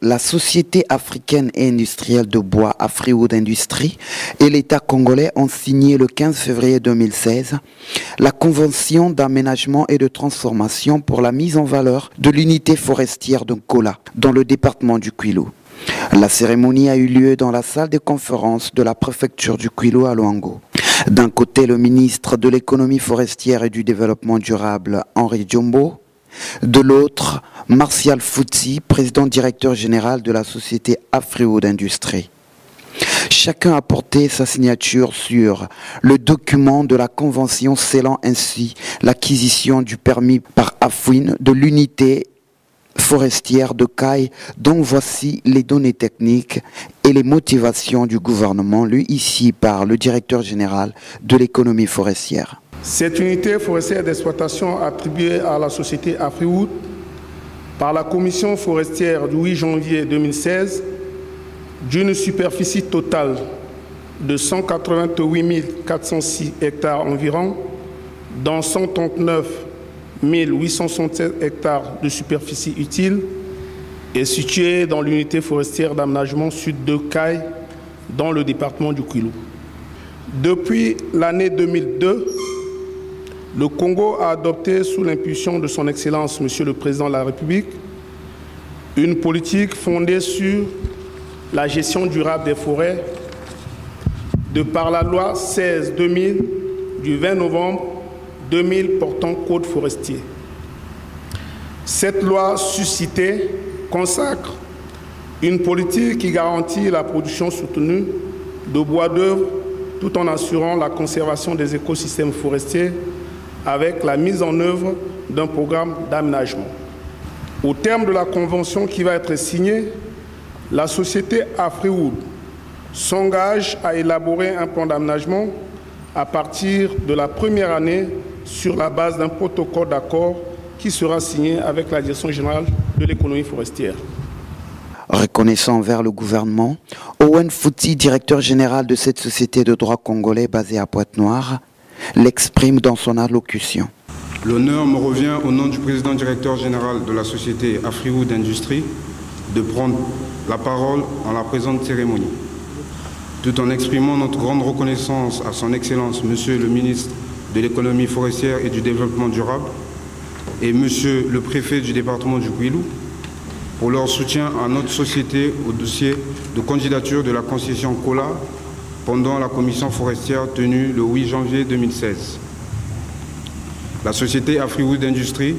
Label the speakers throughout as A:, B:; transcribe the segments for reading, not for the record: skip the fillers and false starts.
A: la Société africaine et industrielle de bois Afriwood Industries et l'État congolais ont signé le 15 février 2016 la Convention d'aménagement et de transformation pour la mise en valeur de l'unité forestière de Nkola dans le département du Kwilu. La cérémonie a eu lieu dans la salle de conférence de la préfecture du Kwilu à Luango. D'un côté, le ministre de l'économie forestière et du développement durable, Henri Djombo. De l'autre, Martial Futsi, président directeur général de la société Afriwood Industries. Chacun a porté sa signature sur le document de la convention scellant ainsi l'acquisition du permis par Afouine de l'unité forestière de Caille, dont voici les données techniques et les motivations du gouvernement, lu ici par le directeur général de l'économie forestière.
B: Cette unité forestière d'exploitation attribuée à la société Afriwood par la commission forestière du 8 janvier 2016 d'une superficie totale de 188 406 hectares environ, dont 139 867 hectares de superficie utile, est située dans l'unité forestière d'aménagement sud de Caille, dans le département du Kwilu. Depuis l'année 2002, le Congo a adopté, sous l'impulsion de son Excellence, Monsieur le Président de la République, une politique fondée sur la gestion durable des forêts de par la loi 16-2000 du 20 novembre 2000 portant code forestier. Cette loi suscitée consacre une politique qui garantit la production soutenue de bois d'œuvre tout en assurant la conservation des écosystèmes forestiers avec la mise en œuvre d'un programme d'aménagement. Au terme de la convention qui va être signée, la société Afriwood s'engage à élaborer un plan d'aménagement à partir de la première année sur la base d'un protocole d'accord qui sera signé avec la Direction générale de l'économie forestière.
A: Reconnaissant envers le gouvernement, Owen Futsi, directeur général de cette société de droit congolais basée à Pointe-Noire, l'exprime dans son allocution.
C: L'honneur me revient au nom du président directeur général de la société Afriwood Industries de prendre la parole en la présente cérémonie, tout en exprimant notre grande reconnaissance à son Excellence, Monsieur le ministre de l'économie forestière et du développement durable et Monsieur le préfet du département du Kwilu pour leur soutien à notre société au dossier de candidature de la concession Nkola pendant la commission forestière tenue le 8 janvier 2016. La société Afriwood Industries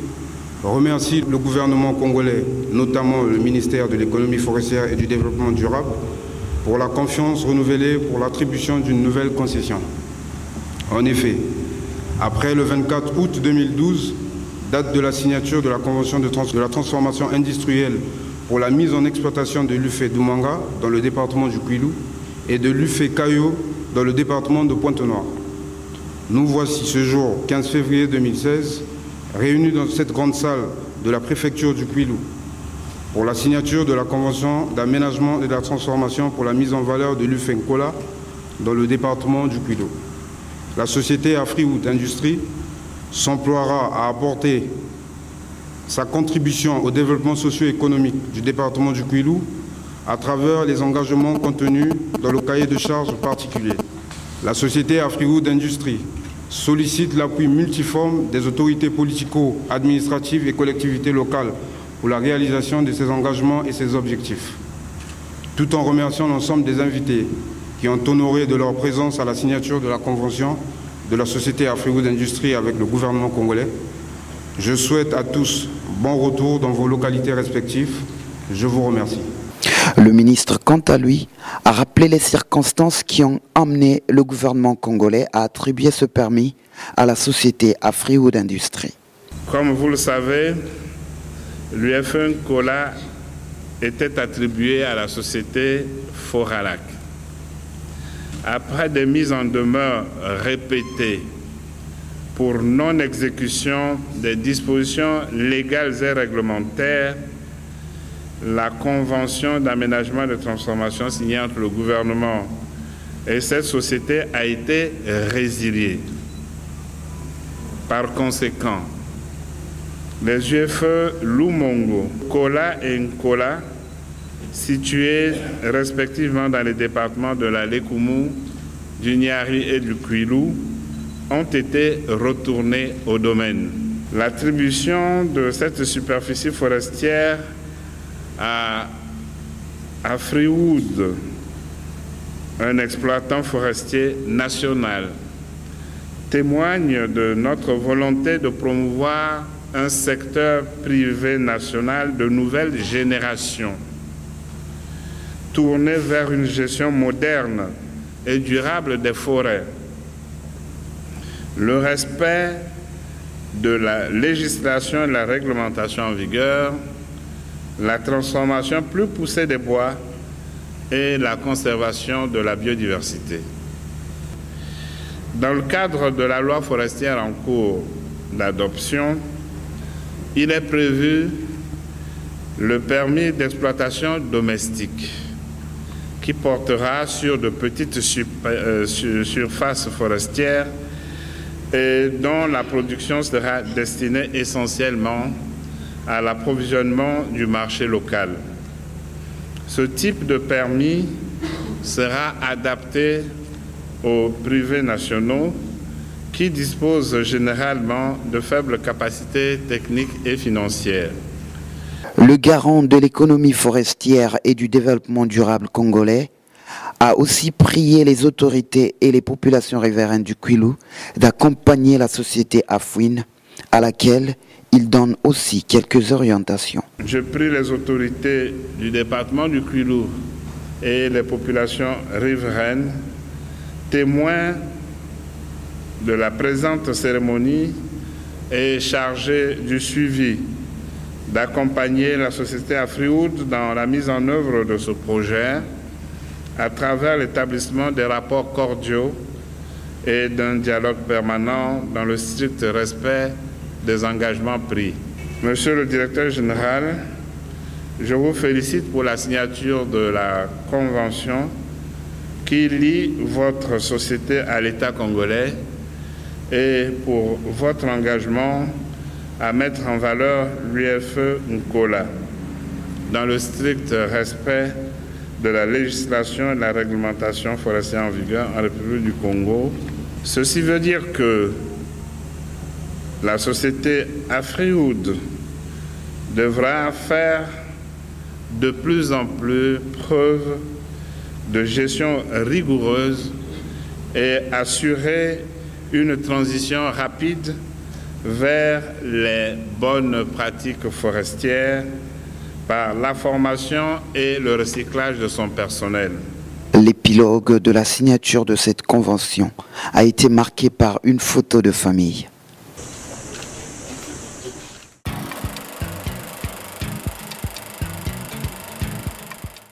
C: remercie le gouvernement congolais, notamment le ministère de l'économie forestière et du développement durable, pour la confiance renouvelée pour l'attribution d'une nouvelle concession. En effet, après le 24 août 2012, date de la signature de la Convention de la transformation industrielle pour la mise en exploitation de l'UFE Dumanga dans le département du Kwilu et de l'UFE Kayo dans le département de Pointe-Noire. Nous voici ce jour, 15 février 2016, réunis dans cette grande salle de la préfecture du Kwilu pour la signature de la Convention d'aménagement et de la transformation pour la mise en valeur de l'UFE Nkola dans le département du Kwilu. La société Afriwood Industries s'emploiera à apporter sa contribution au développement socio-économique du département du Kwilu à travers les engagements contenus dans le cahier de charges particulier. La société Afriwood Industries sollicite l'appui multiforme des autorités politico-administratives et collectivités locales pour la réalisation de ces engagements et ces objectifs, tout en remerciant l'ensemble des invités qui ont honoré de leur présence à la signature de la convention de la société Afriwood Industries avec le gouvernement congolais. Je souhaite à tous bon retour dans vos localités respectives. Je vous remercie.
A: Le ministre, quant à lui, a rappelé les circonstances qui ont amené le gouvernement congolais à attribuer ce permis à la société Afriwood Industries.
D: Comme vous le savez, l'UFE Nkola était attribué à la société Foralac. Après des mises en demeure répétées pour non-exécution des dispositions légales et réglementaires, la convention d'aménagement et de transformation signée entre le gouvernement et cette société a été résiliée. Par conséquent, les UFE Lumongo, Kola et Nkola situés respectivement dans les départements de la Lékoumou, du Niari et du Kwilu, ont été retournés au domaine. L'attribution de cette superficie forestière à Afriwood, un exploitant forestier national, témoigne de notre volonté de promouvoir un secteur privé national de nouvelle génération, tourné vers une gestion moderne et durable des forêts. Le respect de la législation et de la réglementation en vigueur, la transformation plus poussée des bois et la conservation de la biodiversité. Dans le cadre de la loi forestière en cours d'adoption, il est prévu le permis d'exploitation domestique qui portera sur de petites surfaces forestières et dont la production sera destinée essentiellement à l'approvisionnement du marché local. Ce type de permis sera adapté aux privés nationaux qui disposent généralement de faibles capacités techniques et financières.
A: Le garant de l'économie forestière et du développement durable congolais a aussi prié les autorités et les populations riveraines du Kwilu d'accompagner la société Afouine, à laquelle il donne aussi quelques orientations.
D: Je prie les autorités du département du Kwilu et les populations riveraines, témoins de la présente cérémonie et chargés du suivi, d'accompagner la société Afriwood dans la mise en œuvre de ce projet à travers l'établissement des rapports cordiaux et d'un dialogue permanent dans le strict respect des engagements pris. Monsieur le directeur général, je vous félicite pour la signature de la convention qui lie votre société à l'État congolais et pour votre engagement à mettre en valeur l'UFE Nkola dans le strict respect de la législation et de la réglementation forestière en vigueur en République du Congo. Ceci veut dire que la société Afriwood devra faire de plus en plus preuve de gestion rigoureuse et assurer une transition rapide vers les bonnes pratiques forestières par la formation et le recyclage de son personnel.
A: L'épilogue de la signature de cette convention a été marqué par une photo de famille.